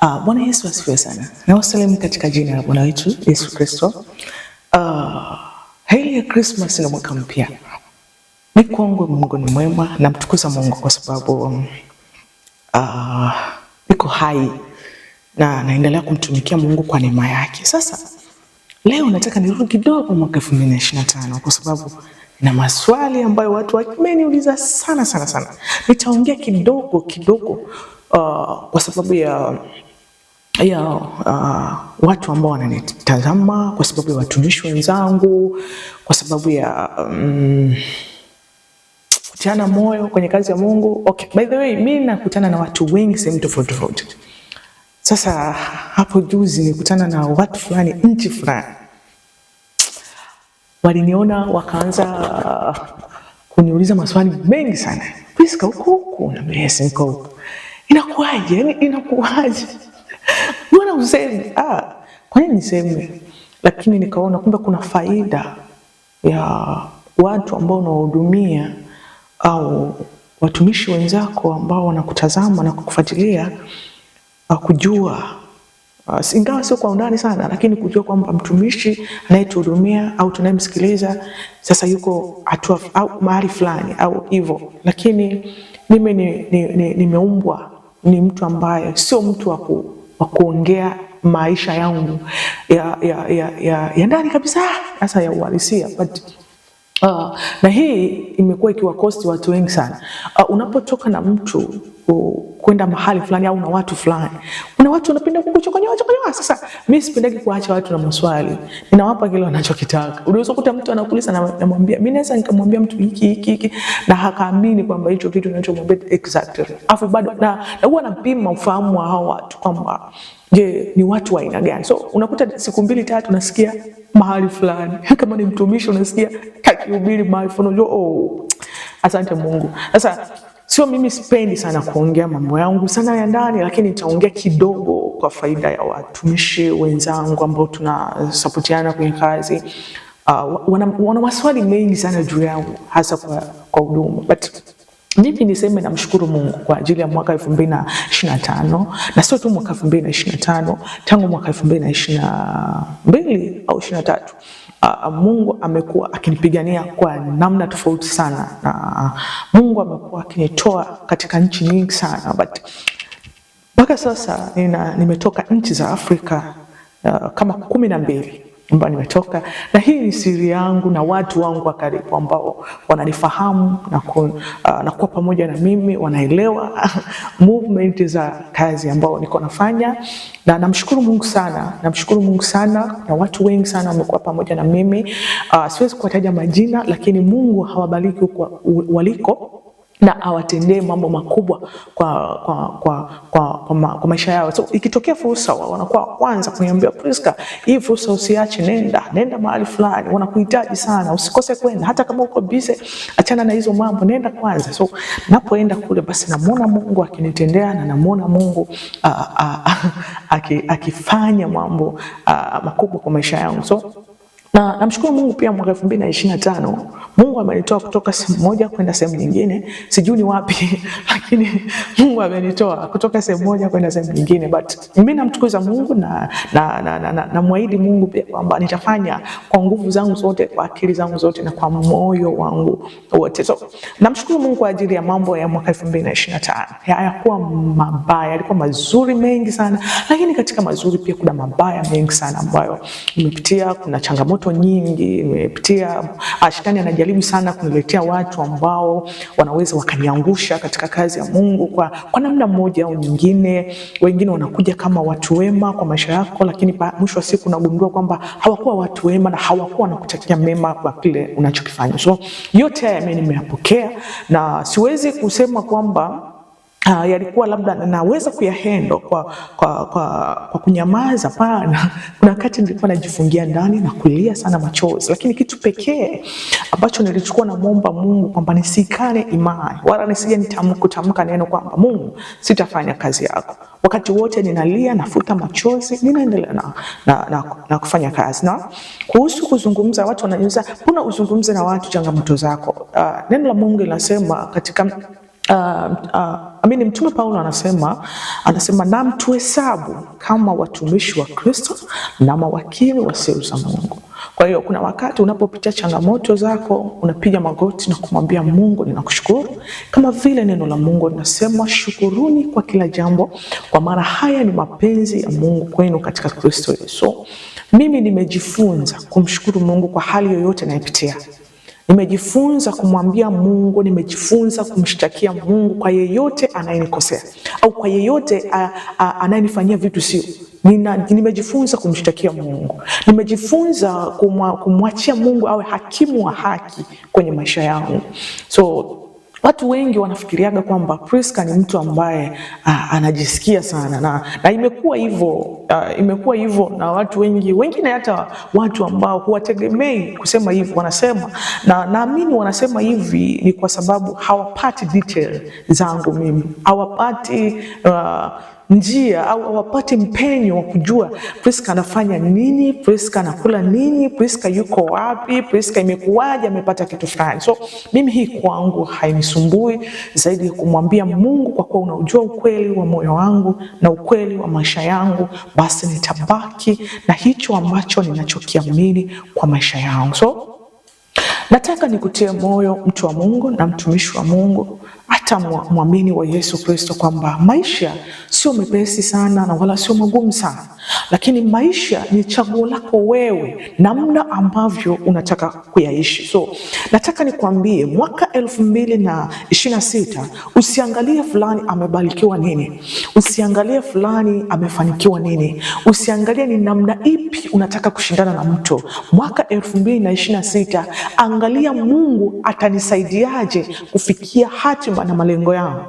Bwana Yesu asifiwe sana. Nawasalimu katika jina la Bwana wetu Yesu Kristo. Heri ya Christmas na mwaka mpya. Ni kwangu Mungu ni mwema, namtukuza Mungu kwa sababu niko hai na naendelea kumtumikia Mungu kwa neema yake. Sasa leo nataka nirudi kidogo mwaka 2025 kwa sababu na maswali ambayo watu wameniuliza sana. Nitaongea kidogo kwa sababu ya watu ambao wananitazama, kwa sababu ya watumishi wenzangu, kwa sababu ya kutiana moyo kwenye kazi ya Mungu. Okay, by the way, mimi nakutana na watu wengi sehemu tofauti. Sasa hapo juzi nilikutana na watu fulani nchi fulani. Waliniona wakaanza kuniuliza maswali mengi sana. Priska huko na Messi huko. Inakuaje? Yaani inakuaje? Mbona useme? Kwa nini niseme? Lakini nikaona kumbe kuna faida ya watu ambao unawahudumia au watumishi wenzako ambao wanakutazama na kukufuatilia, kujua ingawa sio kwa undani sana, lakini kujua kwamba mtumishi anayetuhudumia au tunayemsikiliza sasa yuko hatua au mahali fulani au hivyo. Lakini mimi nimeumbwa ni mtu ambaye sio mtu wa kuongea maisha yangu ya ndani kabisa, hasa ya uhalisia. Na hii imekuwa ikiwakosti watu wengi sana. Unapotoka na mtu kwenda mahali fulani au na watu fulani, kuna watu wanapenda kukuchokonyoa. Sasa mimi sipendagi kuacha watu na maswali, ninawapa kile wanachokitaka. Unaweza kukuta mtu anakuuliza na namwambia, mimi naweza nikamwambia mtu hiki na hakaamini kwamba hicho kitu ninachomwambia exactly. Afu bado na huwa napima ufahamu wa hao watu kwamba je, ni watu wa aina gani. So unakuta siku 2-3 nasikia mahali fulani, kama ni mtumishi unasikia kakihubiri mahali fulani, asante Mungu. Sasa sio, mimi sipendi sana kuongea mambo yangu sana ya ndani, lakini nitaongea kidogo kwa faida ya watumishi wenzangu ambao tunasapotiana kwenye kazi. Wana maswali mengi sana juu yangu, hasa kwa huduma. But mimi niseme namshukuru Mungu kwa ajili ya mwaka 2025, na sio tu mwaka 2025, tangu mwaka 2022 au 23. Mungu amekuwa akinipigania kwa namna tofauti sana, na Mungu amekuwa akinitoa katika nchi nyingi sana. But mpaka sasa nimetoka nchi za Afrika kama 12 ambapo nimetoka, na hii ni siri yangu na watu wangu wa karibu ambao wananifahamu na kuwa pamoja na mimi, wanaelewa movement za kazi ambao niko nafanya, na namshukuru Mungu sana. Na watu wengi sana wamekuwa pamoja na mimi. Siwezi kuwataja majina, lakini Mungu hawabariki huko waliko na awatendee mambo makubwa kwa maisha yao. So ikitokea fursa, wanakuwa kwanza kuniambia, Priska, hii fursa usiache, nenda mahali fulani, wanakuhitaji sana, usikose kwenda. Hata kama uko busy, achana na hizo mambo, nenda kwanza. So napoenda kule, basi namuona Mungu akinitendea, na namuona Mungu akifanya mambo makubwa kwa maisha yangu. So na namshukuru Mungu pia, mwaka 2025 Mungu amenitoa kutoka sehemu moja kwenda sehemu nyingine. Sijui ni wapi, lakini Mungu amenitoa kutoka sehemu moja kwenda sehemu nyingine. But mimi namtukuza Mungu na muahidi Mungu pia kwamba nitafanya kwa nguvu zangu zote, kwa akili zangu zote, na kwa moyo wangu wote. So namshukuru Mungu kwa ajili ya mambo ya mwaka 2025. Hayakuwa mabaya, yalikuwa mazuri mengi sana, lakini katika mazuri pia kuna mabaya mengi sana ambayo nimepitia. Kuna changamoto nyingi nimepitia. Shetani anajaribu sana kuniletea watu ambao wanaweza wakaniangusha katika kazi ya Mungu kwa namna moja au nyingine. Wengine wanakuja kama watu wema kwa maisha yako, lakini mwisho wa siku unagundua kwamba hawakuwa watu wema na hawakuwa wanakutakia mema kwa kile unachokifanya. So yote haya mimi nimeyapokea, na siwezi kusema kwamba yalikuwa labda naweza kuyahandle kwa kunyamaza. Pana kuna wakati nilikuwa najifungia ndani na kulia sana machozi, lakini kitu pekee ambacho nilichukua na muomba Mungu kwamba nisikane imani, wala nisije kutamka neno kwamba Mungu, sitafanya kazi yako. Wakati wote ninalia, nafuta machozi, ninaendelea na kufanya kazi. Na kuhusu kuzungumza, watu wananiuliza, mbona uzungumze na watu changamoto zako? Neno la Mungu linasema katika Mtume Paulo anasema na mtuhesabu kama watumishi wa Kristo na mawakili wa siri za Mungu. Kwa hiyo kuna wakati unapopitia changamoto zako, unapiga magoti na kumwambia Mungu, ninakushukuru. Kama vile neno la Mungu linasema, shukuruni kwa kila jambo, kwa maana haya ni mapenzi ya Mungu kwenu katika Kristo Yesu. Mimi nimejifunza kumshukuru Mungu kwa hali yoyote ninayopitia. Nimejifunza kumwambia Mungu, nimejifunza kumshtakia Mungu kwa yeyote anayenikosea au kwa yeyote anayenifanyia vitu sio. Nimejifunza kumshtakia Mungu. Nimejifunza kumwachia Mungu awe hakimu wa haki kwenye maisha yangu. So watu wengi wanafikiriaga kwamba Priska ni mtu ambaye anajisikia sana na imekuwa hivyo na watu wengine hata watu ambao huwategemei kusema hivi wanasema, na naamini wanasema hivi ni kwa sababu hawapati detail zangu mimi, hawapati njia au hawapati mpenyo wa kujua Priska anafanya nini, Priska anakula nini, Priska yuko wapi, Priska imekuwaje, amepata kitu fulani. So mimi hii kwangu hainisumbui zaidi ya kumwambia Mungu, kwa kuwa unaujua ukweli wa moyo wangu na ukweli wa maisha yangu, basi nitabaki na hicho ambacho ninachokiamini kwa maisha yangu. So nataka nikutie moyo, mtu wa Mungu na mtumishi wa Mungu, hata muamini wa Yesu Kristo, kwamba maisha sio mepesi sana na wala sio magumu sana, lakini maisha ni chaguo lako wewe, namna ambavyo unataka kuyaishi. So nataka nikwambie, mwaka 2026 usiangalie fulani amebarikiwa nini, usiangalie fulani amefanikiwa nini, usiangalie ni namna ipi unataka kushindana na mtu. Mwaka 2026 angalia Mungu atanisaidiaje kufikia hatima na malengo yangu.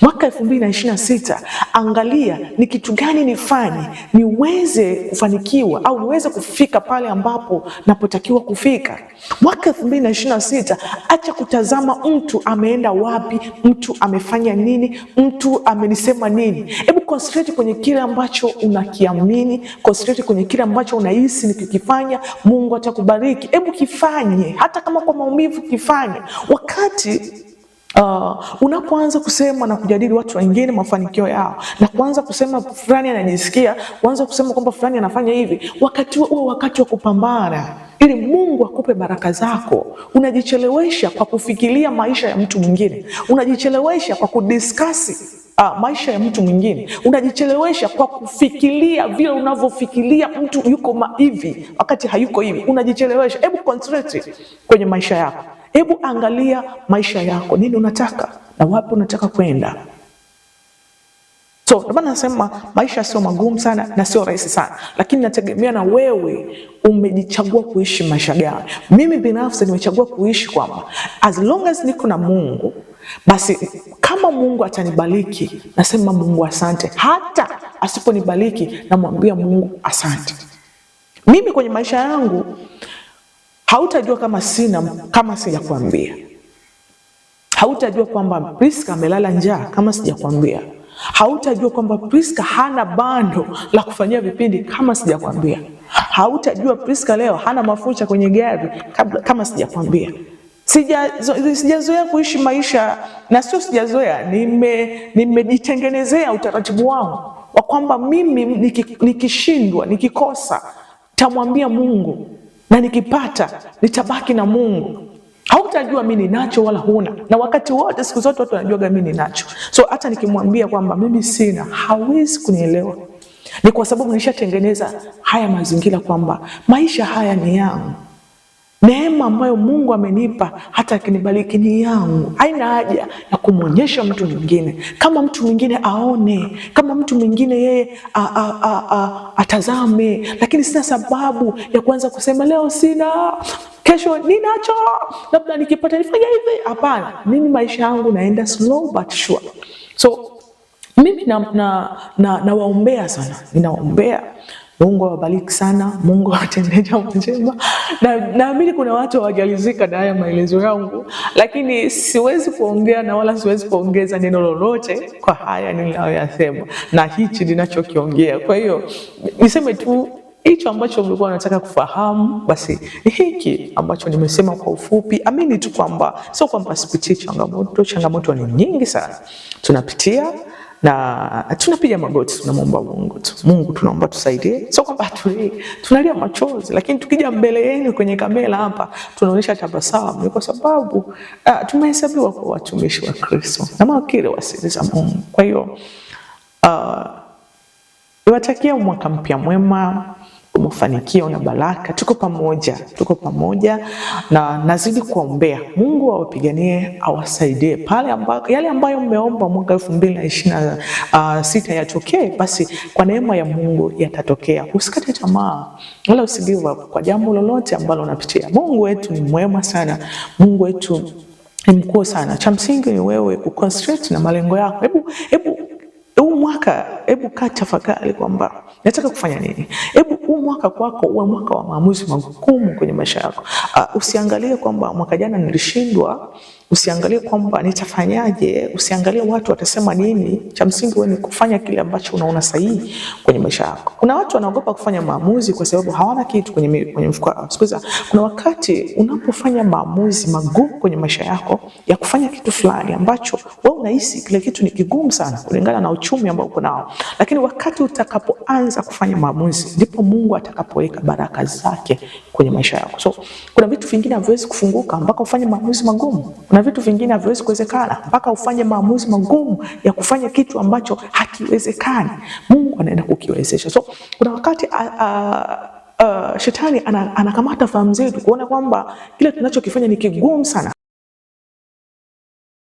Mwaka 2026 angalia ni kitu gani nifanye niweze kufanikiwa au niweze kufika pale ambapo napotakiwa kufika. Mwaka 2026 acha kutazama mtu ameenda wapi, mtu amefanya nini, mtu amenisema nini. Hebu concentrate kwenye kile ambacho unakiamini, concentrate kwenye kile ambacho unahisi nikikifanya Mungu atakubariki. Hebu kifanye, hata kama kwa maumivu kifanye. Wakati unapoanza kusema na kujadili watu wengine mafanikio yao na kuanza kusema fulani anajisikia, kuanza kusema kwamba fulani anafanya hivi, wakati huo wakati wa kupambana ili Mungu akupe baraka zako, unajichelewesha kwa kufikiria maisha ya mtu mwingine, unajichelewesha kwa kudiskasi maisha ya mtu mwingine, unajichelewesha kwa kufikiria vile unavyofikiria mtu yuko hivi wakati hayuko hivi, unajichelewesha. Hebu concentrate kwenye maisha yako. Hebu angalia maisha yako, nini unataka na wapi unataka kwenda. So ndio nasema maisha sio magumu sana na sio rahisi sana, lakini nategemea na wewe umejichagua kuishi maisha gani. Mimi binafsi nimechagua kuishi kwamba as long as niko na Mungu, basi kama Mungu atanibariki nasema Mungu asante, hata asiponibariki namwambia Mungu asante. Mimi kwenye maisha yangu hautajua kama sijakwambia. Hautajua kwamba Priska amelala njaa kama sijakwambia. Hautajua kwamba Priska hana bando la kufanyia vipindi kama sijakwambia. Hautajua Priska leo hana mafuta kwenye gari kama sijakwambia. Sijazoea kuishi maisha, na sio sijazoea, nimejitengenezea utaratibu wangu wa kwamba mimi nikishindwa, nikikosa tamwambia Mungu, na nikipata nitabaki na Mungu. Hautajua mimi ninacho wala huna, na wakati wote siku zote watu wanajua mimi ninacho. So hata nikimwambia kwamba mimi sina, hawezi kunielewa. Ni kwa sababu nishatengeneza haya mazingira kwamba maisha haya ni yangu. Neema ambayo Mungu amenipa hata akinibariki ni yangu. Haina haja ya kumwonyesha mtu mwingine, kama mtu mwingine aone, kama mtu mwingine yeye atazame. Lakini sina sababu ya kuanza kusema leo sina, kesho ninacho, labda nikipata nifanya hivi. Hapana, mimi maisha yangu naenda slow but sure. So mimi nawaombea sana, ninawaombea Mungu awabariki sana, Mungu awatendee jambo njema. Naamini kuna watu hawajalizika na haya maelezo yangu, lakini siwezi kuongea na wala siwezi kuongeza neno lolote kwa haya ninayoyasema na hichi ninachokiongea. Kwa hiyo niseme tu hicho ambacho mlikuwa unataka kufahamu, basi ni hiki ambacho nimesema kwa ufupi. Amini tu kwamba sio kwamba sipitii changamoto ni nyingi sana tunapitia, na tunapiga magoti, tunamwomba Mungu tu. Mungu tunaomba tusaidie. Sio kwamba tunalia machozi, lakini tukija mbele yenu kwenye kamera hapa tunaonyesha tabasamu, ni kwa sababu tumehesabiwa kwa watumishi wa Kristo na mawakili wa siri za Mungu. Kwa hiyo niwatakia mwaka mpya mwema, mafanikio na baraka. Tuko pamoja na nazidi kuombea Mungu awapiganie, awasaidie pale yale ambayo mmeomba mwaka 2026 yatokee, basi kwa neema ya Mungu yatatokea. Usikate tamaa wala usigive up kwa jambo lolote ambalo unapitia. Mungu wetu ni mwema sana. Mungu wetu ni mkuu sana. Cha msingi ni wewe kuconcentrate na malengo yako. Huu mwaka kaa tafakari kwamba nataka kufanya nini. Huu mwaka kwako uwe mwaka wa maamuzi magumu kwenye maisha yako. Usiangalie kwamba mwaka jana nilishindwa, usiangalie kwamba nitafanyaje, usiangalie watu watasema nini. Cha msingi wewe ni kufanya kile ambacho unaona sahihi kwenye maisha yako. Kuna watu wanaogopa kufanya maamuzi kwa sababu hawana kitu kwenye mfuko wao. Sikiza, kuna wakati unapofanya maamuzi magumu kwenye maisha yako ya kufanya kitu fulani ambacho wewe unahisi kile kitu ni kigumu sana kulingana na uchumi ambao uko nao, lakini wakati utakapoanza kufanya maamuzi ndipo Mungu atakapoweka baraka zake kwenye maisha yako. So kuna vitu vingine haviwezi kufunguka mpaka ufanye maamuzi magumu. Kuna vitu vingine haviwezi kuwezekana mpaka ufanye maamuzi magumu ya kufanya kitu ambacho hakiwezekani. Mungu anaenda kukiwezesha. So kuna wakati shetani anakamata fahamu zetu kuona kwamba kile tunachokifanya ni kigumu sana.